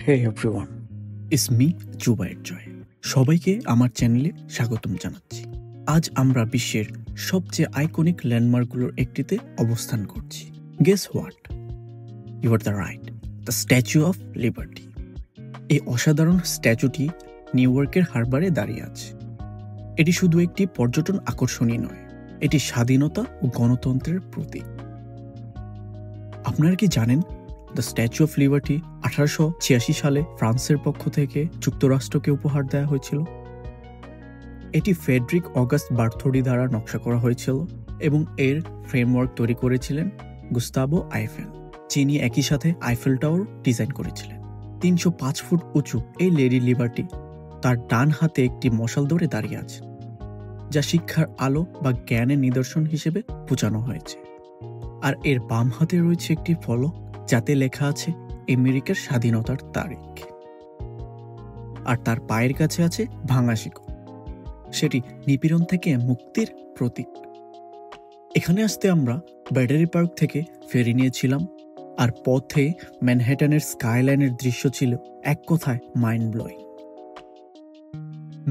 Hey everyone, it's me Zubair জয়। সবাইকে আমার চ্যানেলে স্বাগতম জানাচ্ছি। আজ আমরা বিশ্বের সবচেয়ে আইকনিক ল্যান্ডমার্কগুলোর একটিতে অবস্থান করছি। Guess what? You are the right, the Statue of Liberty. এই অসাধারণ স্ট্যাচুটি নিউ ইয়র্কের হারবারে দাঁড়িয়ে আছে। এটি শুধু একটি পর্যটন আকর্ষণই নয়, এটি স্বাধীনতা ও গণতন্ত্রের প্রতীক। আপনারা কি জানেন দ্য স্ট্যাচু অফ লিবার্টি 1886 সালে ফ্রান্সের পক্ষ থেকে যুক্তরাষ্ট্রকে উপহার দেওয়া হয়েছিল? এটি ফ্রেডরিক অগাস্ট বার্থোডি দ্বারা নকশা করা হয়েছিল এবং এর ফ্রেমওয়ার্ক তৈরি করেছিলেন গুস্তাভো আইফেল, যিনি একই সাথে আইফেল টাওয়ার ডিজাইন করেছিলেন। 305 ফুট উঁচু এই লেডি লিবার্টি তার ডান হাতে একটি মশাল ধরে দাঁড়িয়ে আছে, যা শিক্ষার আলো বা জ্ঞানের নিদর্শন হিসেবে বোঝানো হয়েছে। আর এর বাম হাতে রয়েছে একটি ফলক, যাতে লেখা আছে আমেরিকার স্বাধীনতার তারিখ। আর তার পায়ের কাছে আছে ভাঙা শিকল, সেটি নিপীড়ন থেকে মুক্তির প্রতীক। এখানে আসতে আমরা ব্যাটারি পার্ক থেকে ফেরি নিয়েছিলাম, আর পথে ম্যানহাটনের স্কাইলাইনের দৃশ্য ছিল এক কথায় মাইন্ড ব্লোয়িং।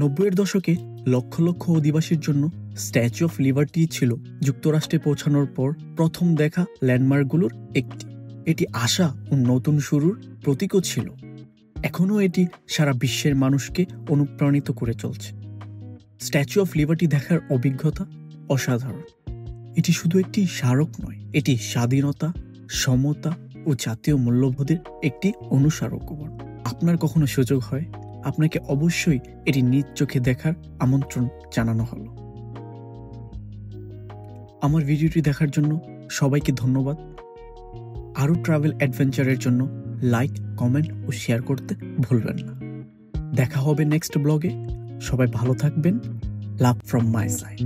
90-এর দশকে লক্ষ লক্ষ অধিবাসীর জন্য স্ট্যাচু অফ লিবার্টি ছিল যুক্তরাষ্ট্রে পৌঁছানোর পর প্রথম দেখা ল্যান্ডমার্কগুলোর একটি। এটি আশা ও নতুন শুরুর প্রতীকও ছিল। এখনও এটি সারা বিশ্বের মানুষকে অনুপ্রাণিত করে চলছে। স্ট্যাচু অফ লিবার্টি দেখার অভিজ্ঞতা অসাধারণ। এটি শুধু একটি স্মারক নয়, এটি স্বাধীনতা, সমতা ও জাতীয় মূল্যবোধের একটি অনুস্মারকও। আপনার কখনো সুযোগ হয়, আপনাকে অবশ্যই এটি নিজ চোখে দেখার আমন্ত্রণ জানানো হলো। আমার ভিডিওটি দেখার জন্য সবাইকে ধন্যবাদ। আরও ট্রাভেল অ্যাডভেঞ্চারের জন্য লাইক, কমেন্ট ও শেয়ার করতে ভুলবেন না। দেখা হবে নেক্সট ব্লগে। সবাই ভালো থাকবেন। Love from my side.